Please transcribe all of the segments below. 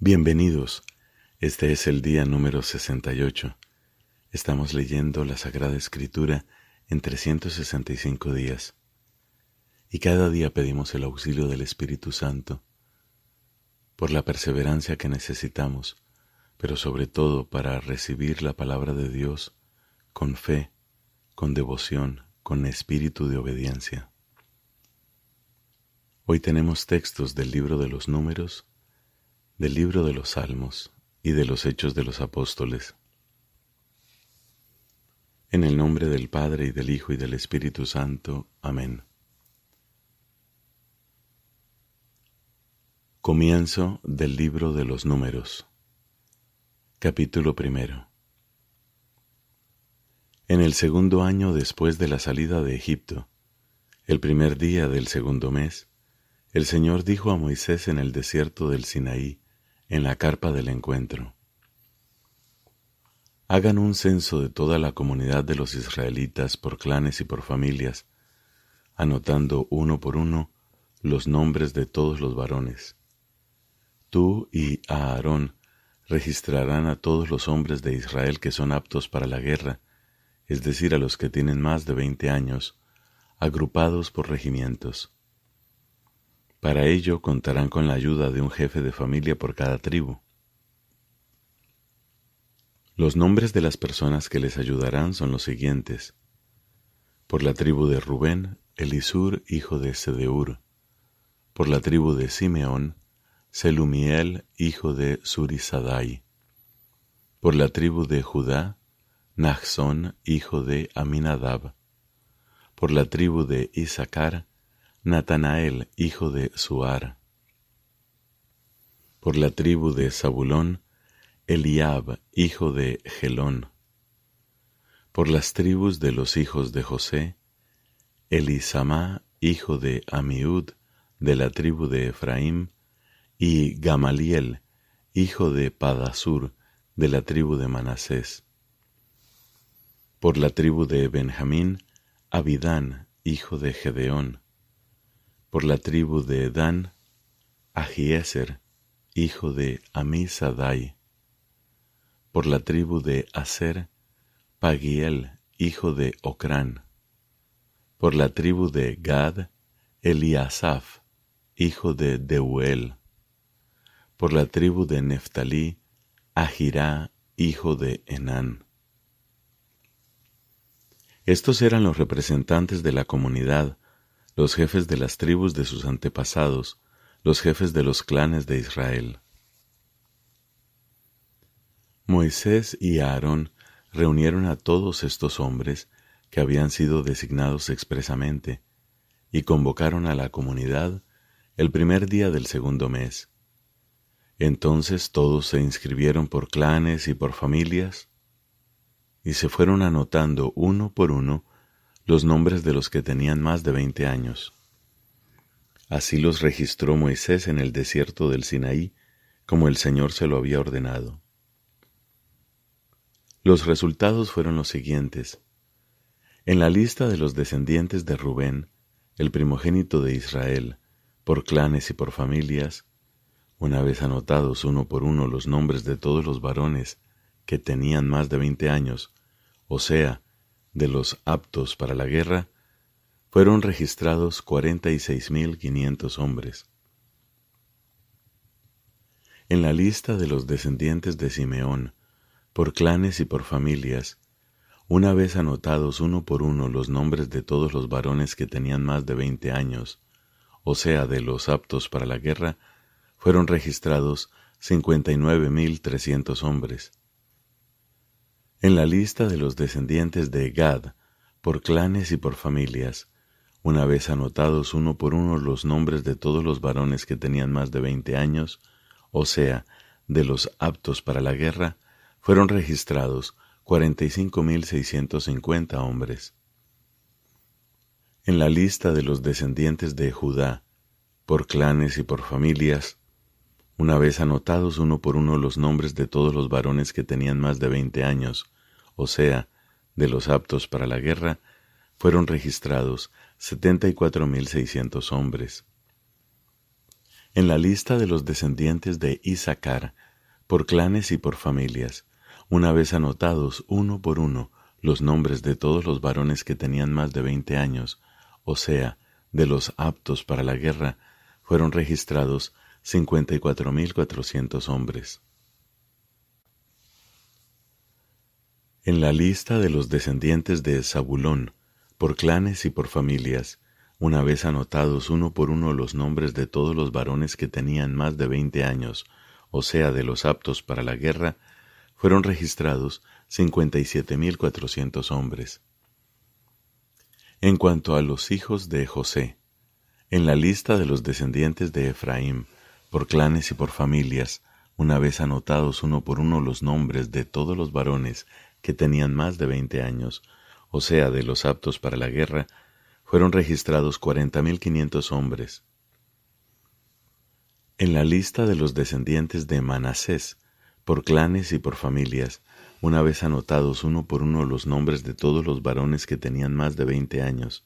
Bienvenidos, este es el día número 68. Estamos leyendo la Sagrada Escritura en 365 días. Y cada día pedimos el auxilio del Espíritu Santo por la perseverancia que necesitamos, pero sobre todo para recibir la palabra de Dios con fe, con devoción, con espíritu de obediencia. Hoy tenemos textos del libro de los Números, del libro de los Salmos y de los Hechos de los Apóstoles. En el nombre del Padre, y del Hijo, y del Espíritu Santo. Amén. Comienzo del libro de los Números. Capítulo 1. En el segundo año después de la salida de Egipto, el primer día del segundo mes, el Señor dijo a Moisés en el desierto del Sinaí, en la carpa del encuentro: Hagan un censo de toda la comunidad de los israelitas por clanes y por familias, anotando uno por uno los nombres de todos los varones. Tú y Aarón registrarán a todos los hombres de Israel que son aptos para la guerra, es decir, a los que tienen más de 20 años, agrupados por regimientos. Para ello contarán con la ayuda de un jefe de familia por cada tribu. Los nombres de las personas que les ayudarán son los siguientes: por la tribu de Rubén, Elisur, hijo de Sedeur; por la tribu de Simeón, Selumiel, hijo de Zurisadai; por la tribu de Judá, Nachzón, hijo de Aminadab; por la tribu de Isaacar, Natanael, hijo de Suar; por la tribu de Zabulón, Eliab, hijo de Gelón; por las tribus de los hijos de José, Elisamá, hijo de Amiud, de la tribu de Efraín, y Gamaliel, hijo de Padasur, de la tribu de Manasés; por la tribu de Benjamín, Abidán, hijo de Gedeón; por la tribu de Dan, Ahieser, hijo de Amisadai; por la tribu de Aser, Pagiel, hijo de Ocrán; por la tribu de Gad, Eliasaf, hijo de Deuel; por la tribu de Neftalí, Ahirá, hijo de Enán. Estos eran los representantes de la comunidad, los jefes de las tribus de sus antepasados, los jefes de los clanes de Israel. Moisés y Aarón reunieron a todos estos hombres que habían sido designados expresamente y convocaron a la comunidad el primer día del segundo mes. Entonces todos se inscribieron por clanes y por familias y se fueron anotando uno por uno los nombres de los que tenían más de 20 años. Así los registró Moisés en el desierto del Sinaí, como el Señor se lo había ordenado. Los resultados fueron los siguientes. En la lista de los descendientes de Rubén, el primogénito de Israel, por clanes y por familias, una vez anotados uno por uno los nombres de todos los varones que tenían más de 20 años, o sea, de los aptos para la guerra, fueron registrados 46.500 hombres. En la lista de los descendientes de Simeón, por clanes y por familias, una vez anotados uno por uno los nombres de todos los varones que tenían más de 20 años, o sea, de los aptos para la guerra, fueron registrados 59.300 hombres. En la lista de los descendientes de Gad, por clanes y por familias, una vez anotados uno por uno los nombres de todos los varones que tenían más de 20 años, o sea, de los aptos para la guerra, fueron registrados 45.650 hombres. En la lista de los descendientes de Judá, por clanes y por familias, una vez anotados uno por uno los nombres de todos los varones que tenían más de 20 años, o sea, de los aptos para la guerra, fueron registrados 74.600 hombres. En la lista de los descendientes de Issacar, por clanes y por familias, una vez anotados uno por uno los nombres de todos los varones que tenían más de 20 años, o sea, de los aptos para la guerra, fueron registrados 54.400 hombres. En la lista de los descendientes de Zabulón, por clanes y por familias, una vez anotados uno por uno los nombres de todos los varones que tenían más de 20 años, o sea, de los aptos para la guerra, fueron registrados 57.400 hombres. En cuanto a los hijos de José, en la lista de los descendientes de Efraín, por clanes y por familias, una vez anotados uno por uno los nombres de todos los varones que tenían más de 20 años, o sea, de los aptos para la guerra, fueron registrados 40.500 hombres. En la lista de los descendientes de Manasés, por clanes y por familias, una vez anotados uno por uno los nombres de todos los varones que tenían más de 20 años,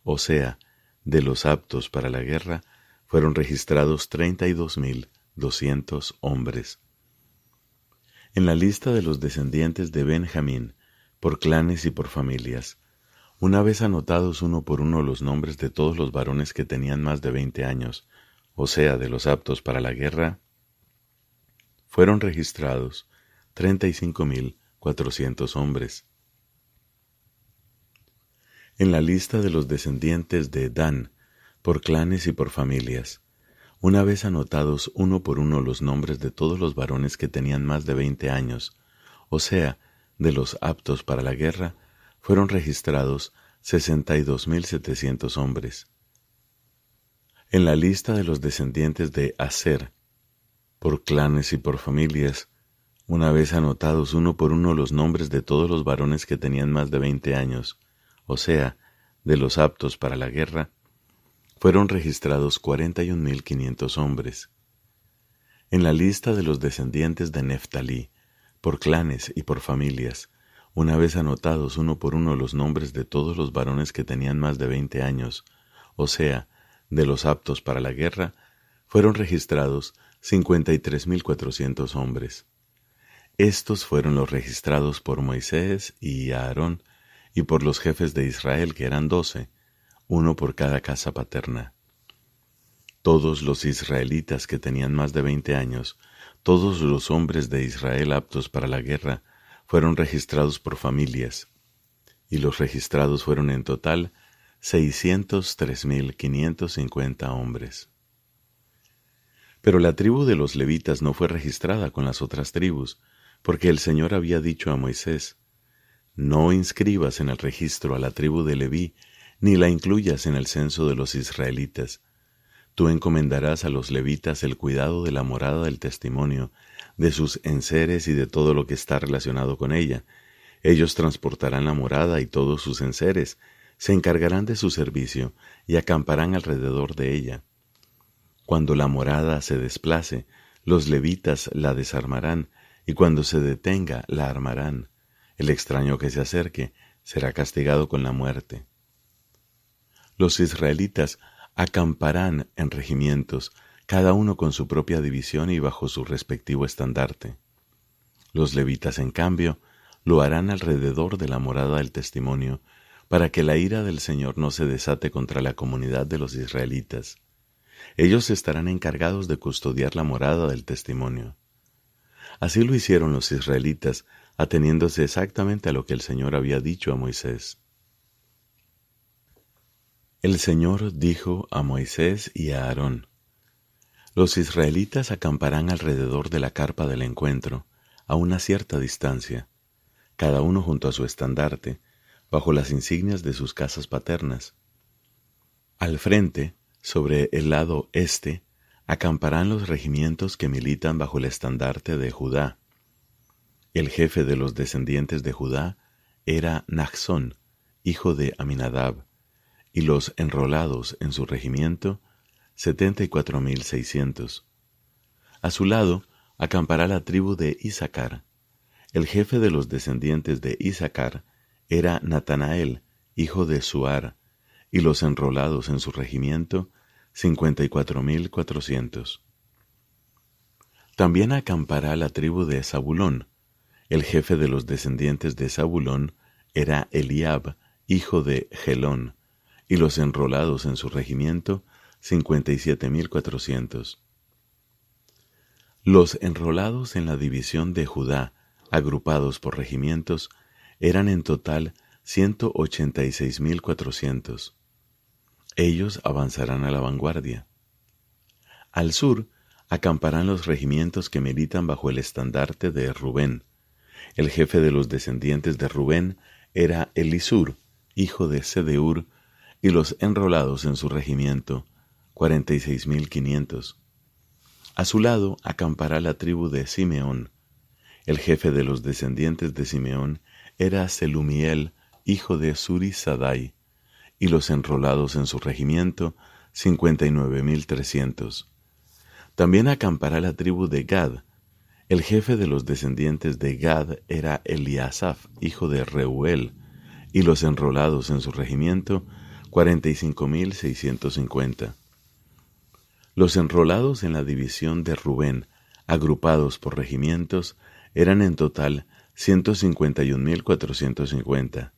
o sea, de los aptos para la guerra, fueron registrados 32.200 hombres. En la lista de los descendientes de Benjamín, por clanes y por familias, una vez anotados uno por uno los nombres de todos los varones que tenían más de 20 años, o sea, de los aptos para la guerra, fueron registrados 35.400 hombres. En la lista de los descendientes de Dan, por clanes y por familias, una vez anotados uno por uno los nombres de todos los varones que tenían más de 20 años, o sea, de los aptos para la guerra, fueron registrados 62.700 hombres. En la lista de los descendientes de Aser, por clanes y por familias, una vez anotados uno por uno los nombres de todos los varones que tenían más de 20 años, o sea, de los aptos para la guerra, fueron registrados 41.500 hombres. En la lista de los descendientes de Neftalí, por clanes y por familias, una vez anotados uno por uno los nombres de todos los varones que tenían más de 20 años, o sea, de los aptos para la guerra, fueron registrados 53.400 hombres. Estos fueron los registrados por Moisés y Aarón, y por los jefes de Israel, que eran 12, uno por cada casa paterna. Todos los israelitas que tenían más de 20 años, todos los hombres de Israel aptos para la guerra, fueron registrados por familias, y los registrados fueron en total 603.550 hombres. Pero la tribu de los levitas no fue registrada con las otras tribus, porque el Señor había dicho a Moisés: no inscribas en el registro a la tribu de Leví, ni la incluyas en el censo de los israelitas. Tú encomendarás a los levitas el cuidado de la morada del testimonio, de sus enseres y de todo lo que está relacionado con ella. Ellos transportarán la morada y todos sus enseres, se encargarán de su servicio y acamparán alrededor de ella. Cuando la morada se desplace, los levitas la desarmarán, y cuando se detenga, la armarán. El extraño que se acerque será castigado con la muerte. Los israelitas acamparán en regimientos, cada uno con su propia división y bajo su respectivo estandarte. Los levitas, en cambio, lo harán alrededor de la morada del testimonio, para que la ira del Señor no se desate contra la comunidad de los israelitas. Ellos estarán encargados de custodiar la morada del testimonio. Así lo hicieron los israelitas, ateniéndose exactamente a lo que el Señor había dicho a Moisés. El Señor dijo a Moisés y a Aarón: los israelitas acamparán alrededor de la carpa del encuentro, a una cierta distancia, cada uno junto a su estandarte, bajo las insignias de sus casas paternas. Al frente, sobre el lado este, acamparán los regimientos que militan bajo el estandarte de Judá. El jefe de los descendientes de Judá era Naasón, hijo de Aminadab, y los enrolados en su regimiento, 74.600. A su lado acampará la tribu de Issacar. El jefe de los descendientes de Issacar era Natanael, hijo de Suar, y los enrolados en su regimiento, 54.400. También acampará la tribu de Zabulón. El jefe de los descendientes de Zabulón era Eliab, hijo de Gelón, y los enrolados en su regimiento, 57.400. Los enrolados en la división de Judá, agrupados por regimientos, eran en total 186.400. Ellos avanzarán a la vanguardia. Al sur acamparán los regimientos que militan bajo el estandarte de Rubén. El jefe de los descendientes de Rubén era Elisur, hijo de Sedeur, y los enrolados en su regimiento, 46.500. A su lado acampará la tribu de Simeón. El jefe de los descendientes de Simeón era Selumiel, hijo de Surisadai, y los enrolados en su regimiento, 59.300. También acampará la tribu de Gad. El jefe de los descendientes de Gad era Eliasaf, hijo de Reuel, y los enrolados en su regimiento, 45.650. Los enrolados en la división de Rubén, agrupados por regimientos, eran en total 151.450.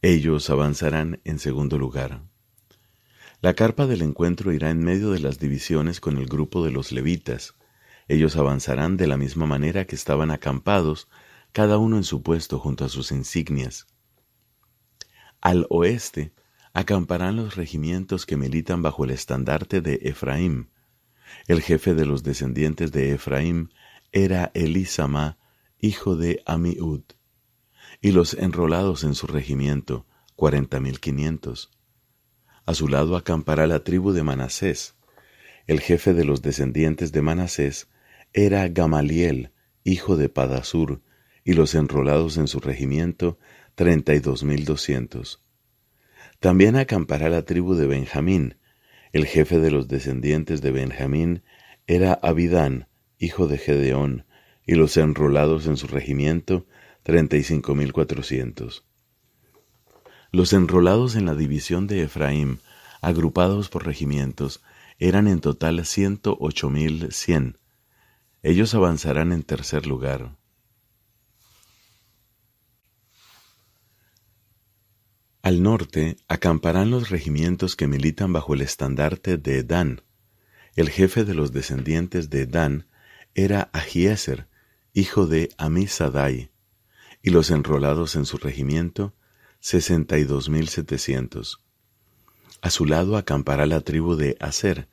Ellos avanzarán en segundo lugar. La carpa del encuentro irá en medio de las divisiones con el grupo de los levitas. Ellos avanzarán de la misma manera que estaban acampados, cada uno en su puesto junto a sus insignias. Al oeste acamparán los regimientos que militan bajo el estandarte de Efraín. El jefe de los descendientes de Efraín era Elisama, hijo de Amiud, y los enrolados en su regimiento, 40.500. A su lado acampará la tribu de Manasés. El jefe de los descendientes de Manasés era Gamaliel, hijo de Padasur, y los enrolados en su regimiento, 32.200. También acampará la tribu de Benjamín. El jefe de los descendientes de Benjamín era Abidán, hijo de Gedeón, y los enrolados en su regimiento, 35.400. Los enrolados en la división de Efraín, agrupados por regimientos, eran en total 108.100. Ellos avanzarán en tercer lugar. Al norte acamparán los regimientos que militan bajo el estandarte de Dan. El jefe de los descendientes de Dan era Ahiezer, hijo de Amisadai, y los enrolados en su regimiento, 62.700. A su lado acampará la tribu de Aser.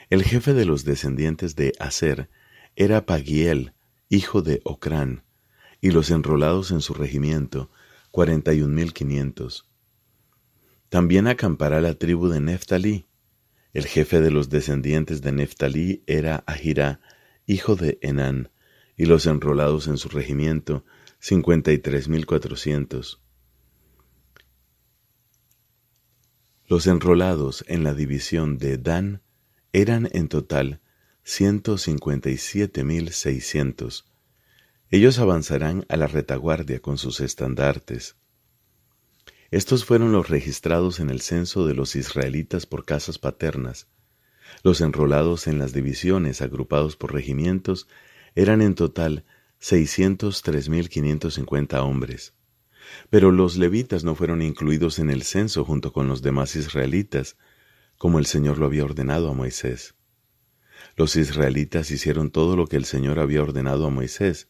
El jefe de los descendientes de Aser era Pagiel, hijo de Ocrán, y los enrolados en su regimiento, 41.500. También acampará la tribu de Neftalí. El jefe de los descendientes de Neftalí era Ahira, hijo de Enán, y los enrolados en su regimiento, 53.400. Los enrolados en la división de Dan eran en total 157.600. Ellos avanzarán a la retaguardia con sus estandartes. Estos fueron los registrados en el censo de los israelitas por casas paternas. Los enrolados en las divisiones agrupados por regimientos eran en total 603.550 hombres. Pero los levitas no fueron incluidos en el censo junto con los demás israelitas, como el Señor lo había ordenado a Moisés. Los israelitas hicieron todo lo que el Señor había ordenado a Moisés.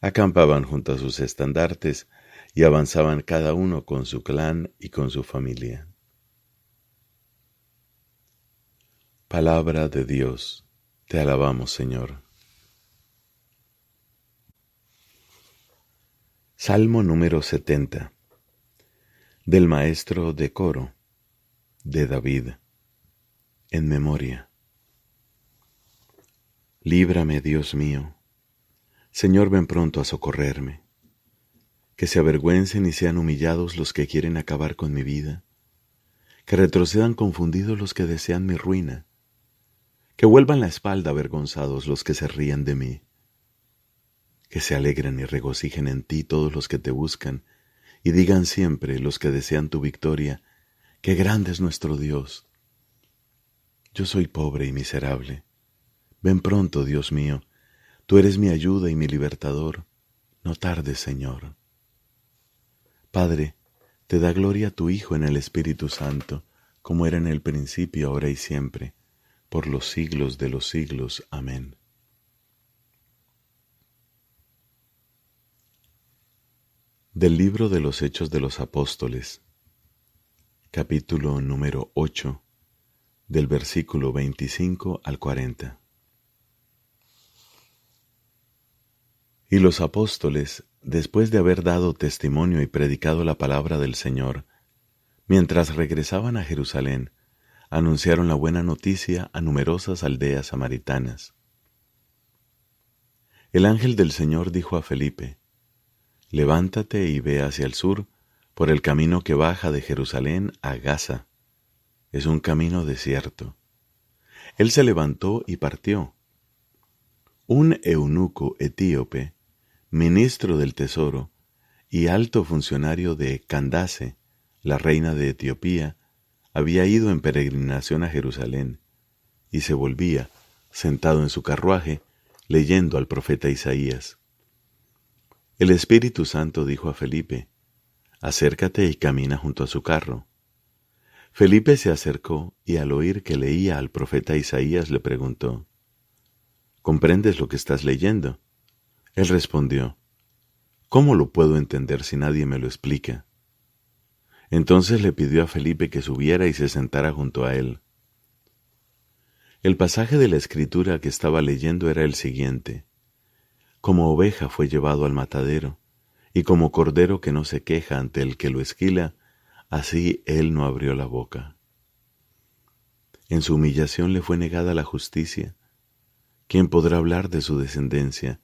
Acampaban junto a sus estandartes y avanzaban cada uno con su clan y con su familia. Palabra de Dios, te alabamos, Señor. Salmo número 70. Del maestro de coro, de David, en memoria. Líbrame, Dios mío. Señor, ven pronto a socorrerme. Que se avergüencen y sean humillados los que quieren acabar con mi vida. Que retrocedan confundidos los que desean mi ruina. Que vuelvan la espalda avergonzados los que se ríen de mí. Que se alegren y regocijen en ti todos los que te buscan, y digan siempre los que desean tu victoria, qué grande es nuestro Dios. Yo soy pobre y miserable. Ven pronto, Dios mío, tú eres mi ayuda y mi libertador. No tardes, Señor. Padre, te da gloria a tu Hijo en el Espíritu Santo, como era en el principio, ahora y siempre, por los siglos de los siglos. Amén. Del libro de los Hechos de los Apóstoles, capítulo número 8, del versículo 25 al 40. Y los apóstoles, después de haber dado testimonio y predicado la palabra del Señor, mientras regresaban a Jerusalén, anunciaron la buena noticia a numerosas aldeas samaritanas. El ángel del Señor dijo a Felipe: Levántate y ve hacia el sur, por el camino que baja de Jerusalén a Gaza. Es un camino desierto. Él se levantó y partió. Un eunuco etíope, ministro del tesoro y alto funcionario de Candace, la reina de Etiopía, había ido en peregrinación a Jerusalén y se volvía, sentado en su carruaje, leyendo al profeta Isaías. El Espíritu Santo dijo a Felipe: Acércate y camina junto a su carro. Felipe se acercó y al oír que leía al profeta Isaías le preguntó: ¿Comprendes lo que estás leyendo? Él respondió: ¿Cómo lo puedo entender si nadie me lo explica? Entonces le pidió a Felipe que subiera y se sentara junto a él. El pasaje de la Escritura que estaba leyendo era el siguiente: Como oveja fue llevado al matadero, y como cordero que no se queja ante el que lo esquila, así él no abrió la boca. En su humillación le fue negada la justicia. ¿Quién podrá hablar de su descendencia,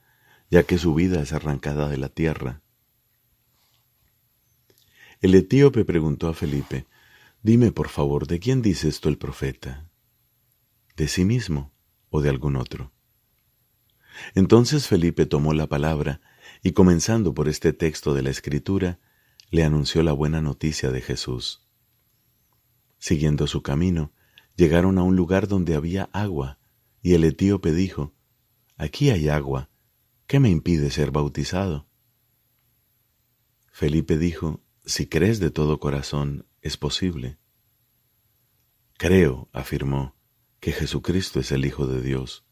ya que su vida es arrancada de la tierra? El etíope preguntó a Felipe: Dime, por favor, ¿de quién dice esto el profeta? ¿De sí mismo o de algún otro? Entonces Felipe tomó la palabra y, comenzando por este texto de la Escritura, le anunció la buena noticia de Jesús. Siguiendo su camino, llegaron a un lugar donde había agua, y el etíope dijo: Aquí hay agua, ¿qué me impide ser bautizado? Felipe dijo: Si crees de todo corazón, es posible. Creo, afirmó, que Jesucristo es el Hijo de Dios.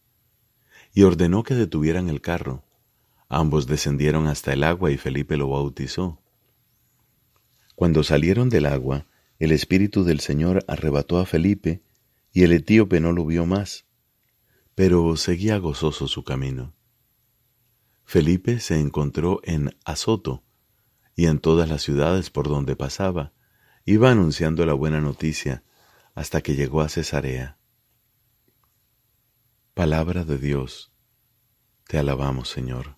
Y ordenó que detuvieran el carro. Ambos descendieron hasta el agua y Felipe lo bautizó. Cuando salieron del agua, el Espíritu del Señor arrebató a Felipe, y el etíope no lo vio más, pero seguía gozoso su camino. Felipe se encontró en Azoto, y en todas las ciudades por donde pasaba, iba anunciando la buena noticia, hasta que llegó a Cesarea. Palabra de Dios. Te alabamos, Señor.